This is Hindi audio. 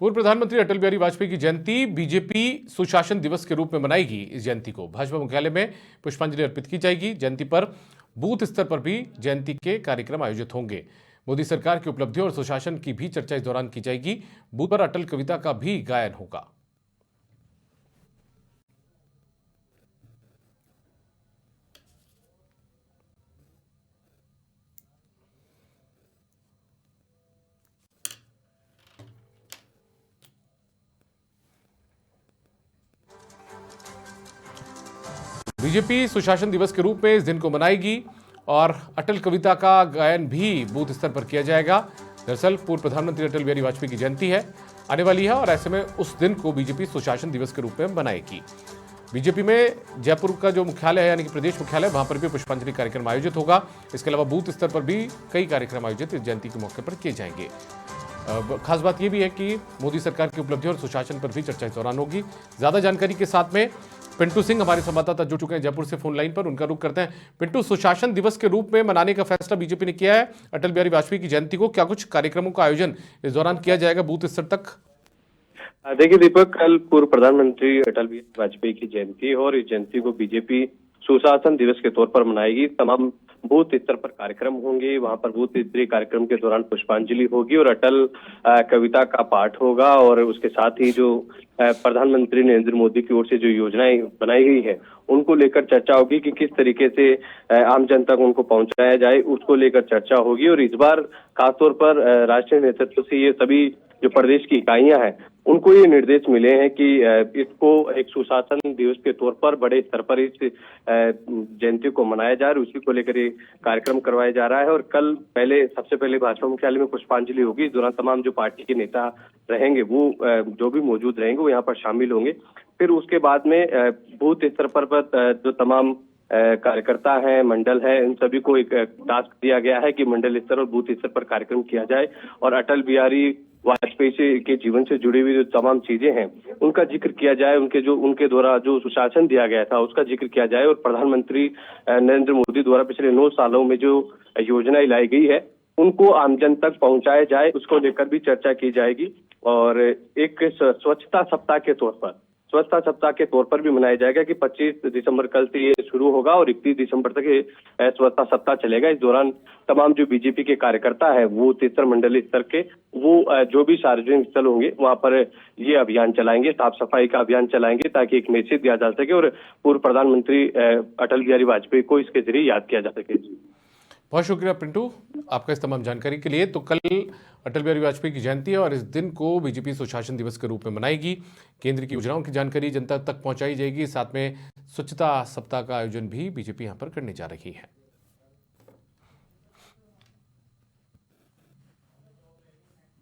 पूर्व प्रधानमंत्री अटल बिहारी वाजपेयी की जयंती बीजेपी सुशासन दिवस के रूप में मनाएगी। इस जयंती को भाजपा मुख्यालय में पुष्पांजलि अर्पित की जाएगी। जयंती पर बूथ स्तर पर भी जयंती के कार्यक्रम आयोजित होंगे। मोदी सरकार की उपलब्धियों और सुशासन की भी चर्चा इस दौरान की जाएगी। बूथ पर अटल कविता का भी गायन होगा। बीजेपी सुशासन दिवस के रूप में इस दिन को मनाएगी और अटल कविता का गायन भी बूथ स्तर पर किया जाएगा। दरअसल पूर्व प्रधानमंत्री अटल बिहारी वाजपेयी की जयंती है आने वाली है और ऐसे में उस दिन को बीजेपी सुशासन दिवस के रूप में मनाएगी। बीजेपी में जयपुर का जो मुख्यालय है यानी कि प्रदेश मुख्यालय, वहां पर भी पुष्पांजलि कार्यक्रम आयोजित होगा। इसके अलावा बूथ स्तर पर भी कई कार्यक्रम आयोजित इस जयंती के मौके पर किए जाएंगे। खास बात यह भी है कि मोदी सरकार की उपलब्धियों और सुशासन पर भी चर्चा इस दौरान होगी। ज्यादा जानकारी के साथ में पिंटू सिंह हमारे संवाददाता जुड़ चुके हैं जयपुर से फोन लाइन पर, उनका रुख करते हैं। पिंटू, सुशासन दिवस के रूप में मनाने का फैसला बीजेपी ने किया है अटल बिहारी वाजपेयी की जयंती को। क्या कुछ कार्यक्रमों का आयोजन इस दौरान किया जाएगा बूथ स्तर तक? देखिए दीपक, कल पूर्व प्रधानमंत्री अटल बिहारी वाजपेयी की जयंती है और इस जयंती को बीजेपी सुशासन दिवस के तौर पर मनाएगी। तमाम बूथ स्तर पर कार्यक्रम होंगे। वहां पर बूथ स्तरीय कार्यक्रम के दौरान पुष्पांजलि होगी और अटल कविता का पाठ होगा और उसके साथ ही जो प्रधानमंत्री नरेंद्र मोदी की ओर से जो योजनाएं बनाई गई है उनको लेकर चर्चा होगी कि किस तरीके से आम जनता को उनको पहुंचाया जाए, उसको लेकर चर्चा होगी। और इस बार खासतौर पर राष्ट्रीय नेतृत्व से ये सभी जो प्रदेश की इकाइयां हैं उनको ये निर्देश मिले हैं कि इसको एक सुशासन दिवस के तौर पर बड़े स्तर पर इस जयंती को मनाया जा रहा है, उसी को लेकर ये कार्यक्रम करवाया जा रहा है। और कल सबसे पहले भाजपा मुख्यालय में पुष्पांजलि होगी। इस दौरान तमाम जो पार्टी के नेता रहेंगे वो जो भी मौजूद रहेंगे वो यहाँ पर शामिल होंगे। फिर उसके बाद में बूथ स्तर पर जो तमाम कार्यकर्ता है, मंडल है, इन सभी को एक टास्क दिया गया है कि मंडल स्तर और बूथ स्तर पर कार्यक्रम किया जाए और अटल बिहारी वाजपेयी के जीवन से जुड़ी हुई जो तमाम चीजें हैं उनका जिक्र किया जाए, उनके द्वारा जो सुशासन दिया गया था उसका जिक्र किया जाए और प्रधानमंत्री नरेंद्र मोदी द्वारा पिछले 9 सालों में जो योजनाएं लाई गई है उनको आमजन तक पहुंचाया जाए, उसको लेकर भी चर्चा की जाएगी। और एक स्वच्छता सप्ताह के तौर पर भी मनाया जाएगा कि 25 दिसंबर कल से ये शुरू होगा और 31 दिसंबर तक ये स्वच्छता सप्ताह चलेगा। इस दौरान तमाम जो बीजेपी के कार्यकर्ता है वो स्तर मंडलीय स्तर के वो जो भी सार्वजनिक स्थल होंगे वहां पर ये अभियान चलाएंगे, साफ सफाई का अभियान चलाएंगे ताकि एक मैसेज दिया जा सके और पूर्व प्रधानमंत्री अटल बिहारी वाजपेयी को इसके जरिए याद किया जा सके। बहुत शुक्रिया पिंटू आपका इस तमाम जानकारी के लिए। तो कल अटल बिहारी वाजपेयी की जयंती है और इस दिन को बीजेपी सुशासन दिवस के रूप में मनाएगी। केंद्र की योजनाओं की जानकारी जनता तक पहुंचाई जाएगी। साथ में स्वच्छता सप्ताह का आयोजन भी बीजेपी यहां पर करने जा रही है।